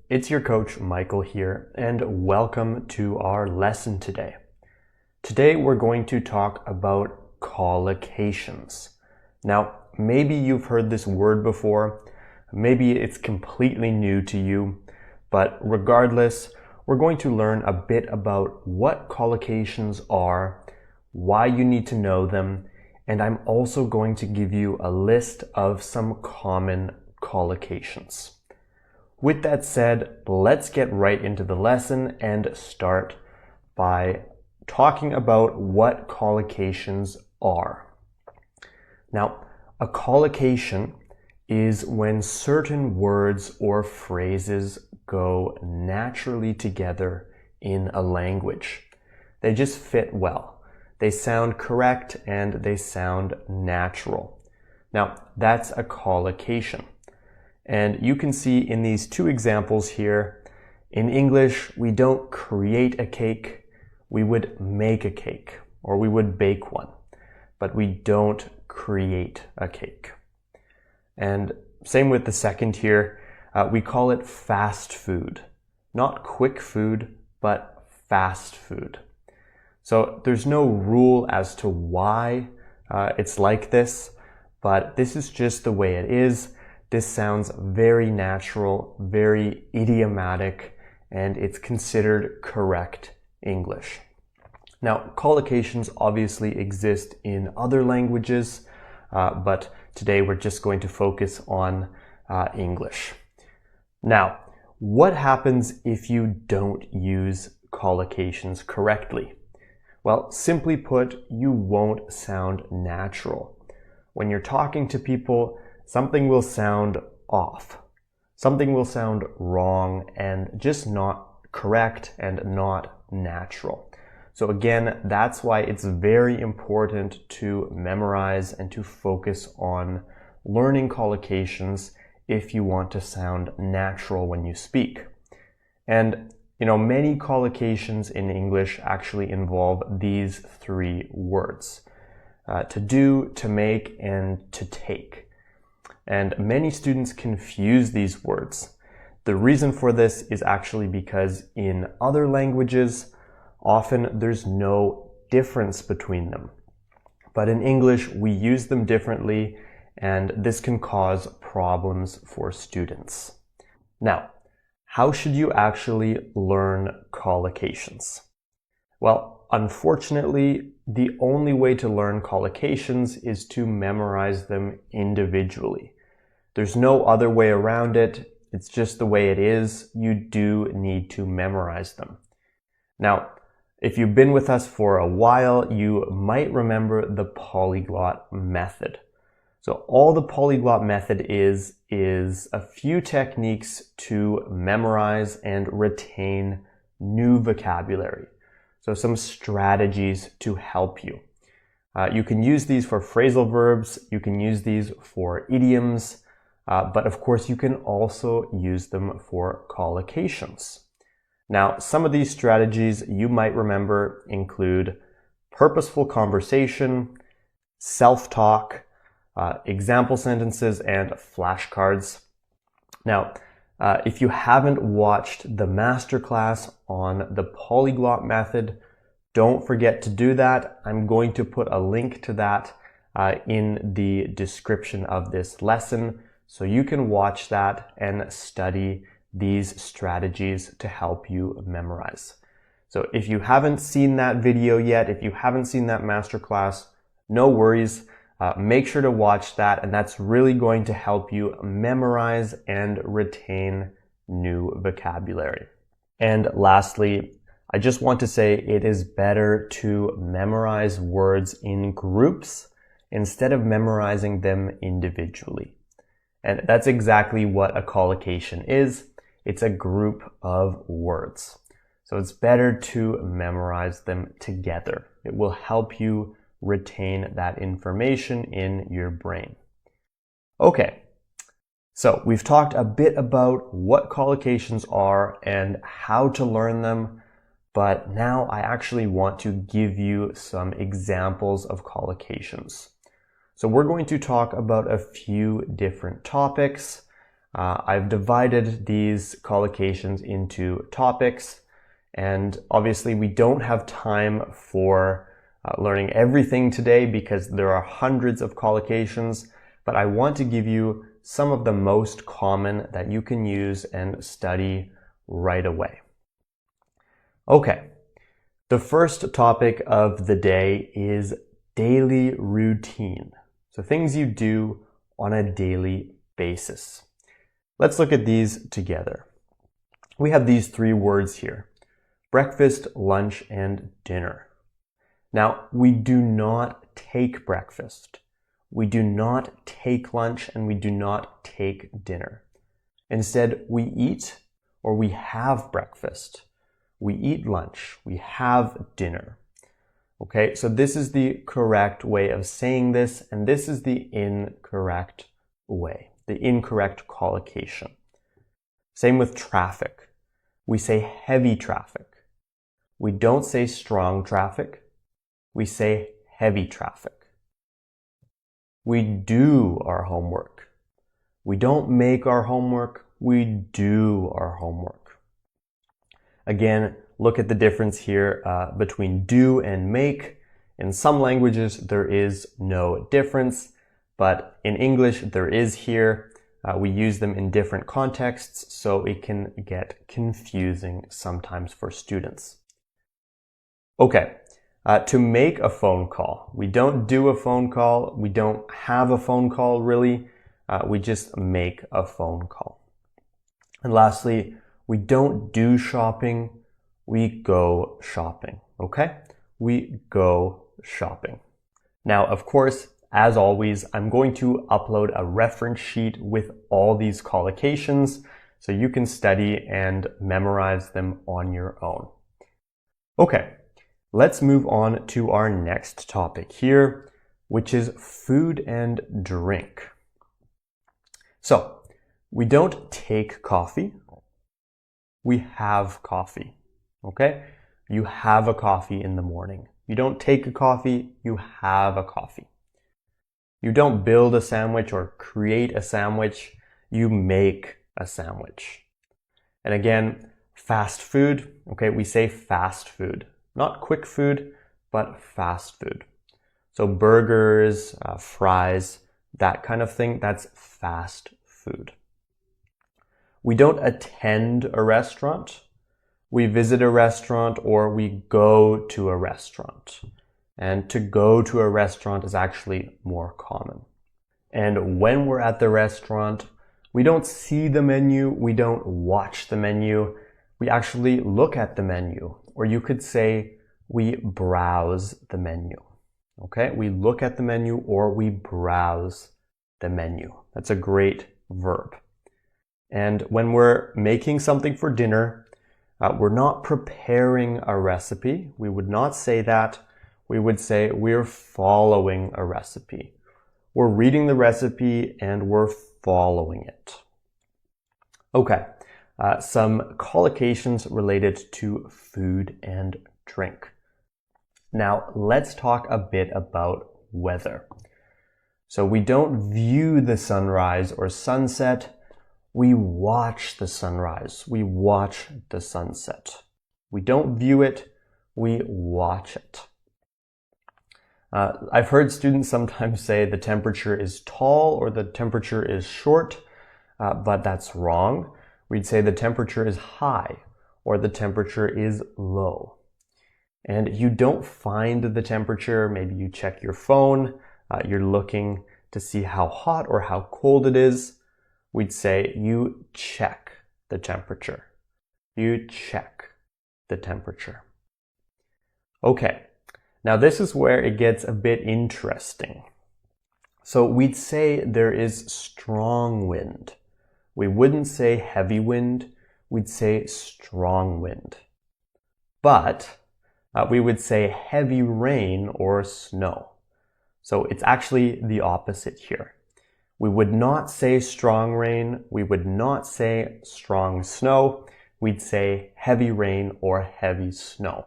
it's your coach Michael here, and welcome to our lesson today. Today we're going to talk about collocations. Now, maybe you've heard this word before, maybe it's completely new to you, but regardless, we're going to learn a bit about what collocations are, why you need to know them, and I'm also going to give you a list of some common collocations. With that said, let's get right into the lesson and start by talking about what collocations are. Now, a collocation is when certain words or phrases go naturally together in a language. They just fit well. They sound correct and they sound natural. Now, that's a collocation. And you can see in these two examples here, in English, we don't create a cake, we would make a cake, or we would bake one, but we don't create a cake. And same with the second here, we call it fast food. Not quick food, but fast food. So there's no rule as to why it's like this, but this is just the way it is. This sounds very natural, very idiomatic, and it's considered correct English. Now, collocations obviously exist in other languages, but today we're just going to focus on English. Now, what happens if you don't use collocations correctly? Well, simply put, you won't sound natural. When you're talking to people, something will sound off. Something will sound wrong and just not correct and not natural. So again, that's why it's very important to memorize and to focus on learning collocations if you want to sound natural when you speak. And many collocations in English actually involve these three words: to do, to make, and to take. And many students confuse these words. The reason for this is actually because in other languages, often there's no difference between them. But in English, we use them differently, and this can cause problems for students. Now, how should you actually learn collocations? Well, unfortunately, the only way to learn collocations is to memorize them individually. There's no other way around it. It's just the way it is. You do need to memorize them. Now, if you've been with us for a while, you might remember the polyglot method. So all the polyglot method is a few techniques to memorize and retain new vocabulary. So some strategies to help you. You can use these for phrasal verbs, you can use these for idioms, but of course you can also use them for collocations. Now, some of these strategies you might remember include purposeful conversation, self-talk, example sentences, and flashcards. Now, if you haven't watched the masterclass on the polyglot method, don't forget to do that. I'm going to put a link to that in the description of this lesson, so you can watch that and study these strategies to help you memorize. So if you haven't seen that video yet, if you haven't seen that masterclass, no worries. Make sure to watch that, and that's really going to help you memorize and retain new vocabulary. And lastly, I just want to say it is better to memorize words in groups instead of memorizing them individually. And that's exactly what a collocation is. It's a group of words. So it's better to memorize them together. It will help you retain that information in your brain. Okay, so we've talked a bit about what collocations are and how to learn them, but now I actually want to give you some examples of collocations. So we're going to talk about a few different topics. I've divided these collocations into topics, and obviously we don't have time for learning everything today because there are hundreds of collocations, but I want to give you some of the most common that you can use and study right away. Okay, the first topic of the day is daily routine. So things you do on a daily basis. Let's look at these together. We have these three words here: breakfast, lunch, and dinner. Now, we do not take breakfast. We do not take lunch, and we do not take dinner. Instead, we eat or we have breakfast. We eat lunch. We have dinner. Okay, so this is the correct way of saying this, and this is the incorrect way, the incorrect collocation. Same with traffic. We say heavy traffic. We don't say strong traffic. We say heavy traffic. We do our homework. We don't make our homework. We do our homework. Again, look at the difference here between do and make. In some languages, there is no difference, but in English, there is here. We use them in different contexts, so it can get confusing sometimes for students. Okay, to make a phone call. We don't do a phone call. We don't have a phone call, really. We just make a phone call. And lastly, we don't do shopping. We go shopping, okay? We go shopping. Now, of course, as always, I'm going to upload a reference sheet with all these collocations so you can study and memorize them on your own. Okay, let's move on to our next topic here, which is food and drink. So, we don't take coffee. We have coffee. Okay? You have a coffee in the morning. You don't take a coffee, you have a coffee. You don't build a sandwich or create a sandwich, you make a sandwich. And again, fast food, okay, we say fast food. Not quick food, but fast food. So burgers, fries, that kind of thing, that's fast food. We don't attend a restaurant. We visit a restaurant or we go to a restaurant. And to go to a restaurant is actually more common. And when we're at the restaurant, we don't see the menu, we don't watch the menu, we actually look at the menu. Or you could say we browse the menu. Okay, we look at the menu or we browse the menu. That's a great verb. And when we're making something for dinner, we're not preparing a recipe. We would not say that. We would say we're following a recipe. We're reading the recipe and we're following it. Okay, some collocations related to food and drink. Now, let's talk a bit about weather. So we don't view the sunrise or sunset. We watch the sunrise. We watch the sunset. We don't view it. We watch it. I've heard students sometimes say the temperature is tall or the temperature is short, but that's wrong. We'd say the temperature is high or the temperature is low. And you don't find the temperature. Maybe you check your phone. You're looking to see how hot or how cold it is. We'd say you check the temperature. You check the temperature. Okay, now this is where it gets a bit interesting. So we'd say there is strong wind. We wouldn't say heavy wind, we'd say strong wind. But we would say heavy rain or snow. So it's actually the opposite here. We would not say strong rain. We would not say strong snow. We'd say heavy rain or heavy snow.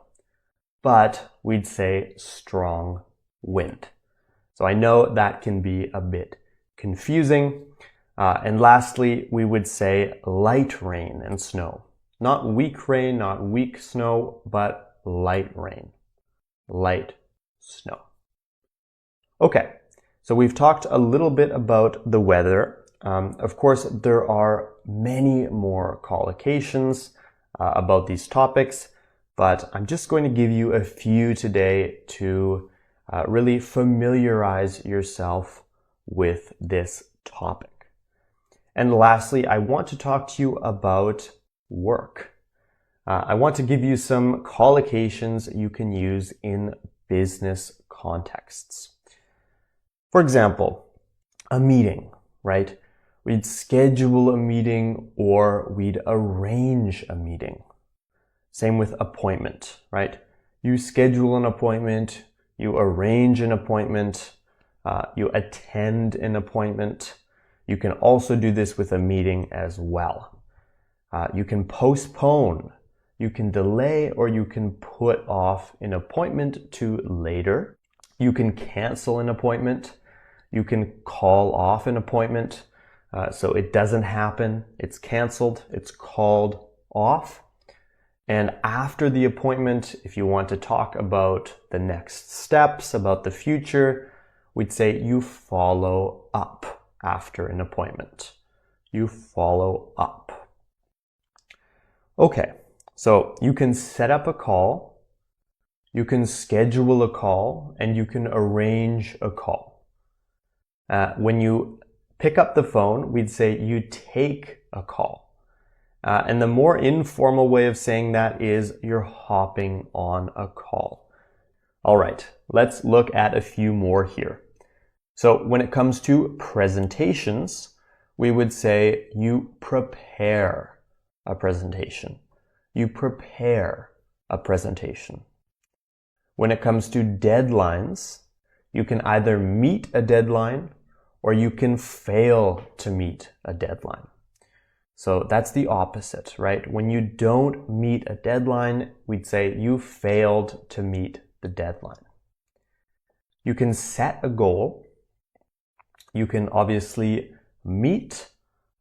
But we'd say strong wind. So I know that can be a bit confusing. And lastly, we would say light rain and snow. Not weak rain, not weak snow, but light rain. Light snow. Okay, so we've talked a little bit about the weather. Of course, there are many more collocations about these topics, but I'm just going to give you a few today to really familiarize yourself with this topic. And lastly, I want to talk to you about work. I want to give you some collocations you can use in business contexts. For example, a meeting, right? We'd schedule a meeting or we'd arrange a meeting. Same with appointment, right? You schedule an appointment, you arrange an appointment, you attend an appointment. You can also do this with a meeting as well. You can postpone, you can delay, or you can put off an appointment to later. You can cancel an appointment. You can call off an appointment. So it doesn't happen. It's canceled. It's called off. And after the appointment, if you want to talk about the next steps, about the future, we'd say you follow up after an appointment. You follow up. Okay, so you can set up a call, you can schedule a call, and you can arrange a call. When you pick up the phone, we'd say you take a call. And the more informal way of saying that is you're hopping on a call. All right, let's look at a few more here. So when it comes to presentations, we would say you prepare a presentation. You prepare a presentation. When it comes to deadlines, you can either meet a deadline or you can fail to meet a deadline. So that's the opposite, right? When you don't meet a deadline, we'd say you failed to meet the deadline. You can set a goal. You can obviously meet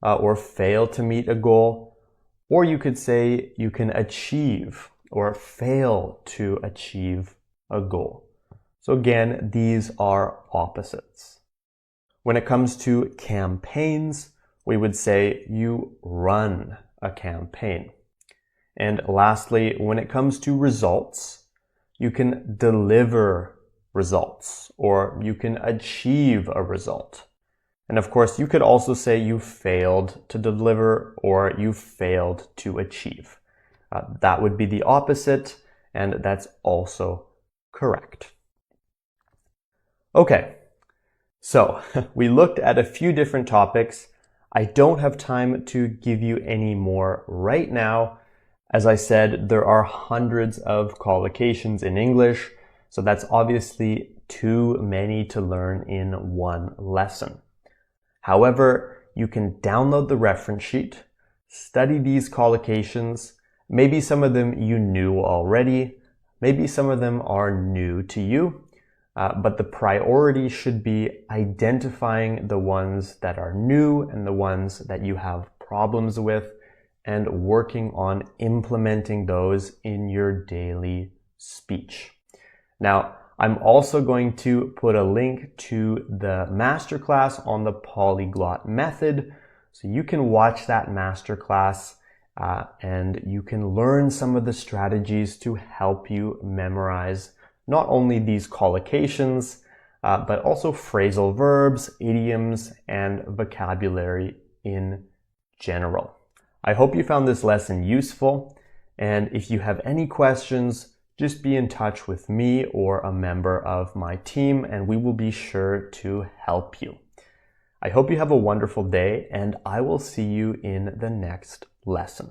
or fail to meet a goal, or you could say you can achieve or fail to achieve a goal. So again, these are opposites. When it comes to campaigns, we would say you run a campaign. And lastly, when it comes to results, you can deliver results, or you can achieve a result. And of course, you could also say you failed to deliver or you failed to achieve. That would be the opposite, and that's also correct. Okay, so we looked at a few different topics. I don't have time to give you any more right now. As I said, there are hundreds of collocations in English, so that's obviously too many to learn in one lesson. However, you can download the reference sheet, study these collocations. Maybe some of them you knew already, maybe some of them are new to you, but the priority should be identifying the ones that are new and the ones that you have problems with and working on implementing those in your daily speech. Now, I'm also going to put a link to the masterclass on the polyglot method, so you can watch that masterclass and you can learn some of the strategies to help you memorize not only these collocations, but also phrasal verbs, idioms, and vocabulary in general. I hope you found this lesson useful, and if you have any questions, just be in touch with me or a member of my team, and we will be sure to help you. I hope you have a wonderful day, and I will see you in the next lesson.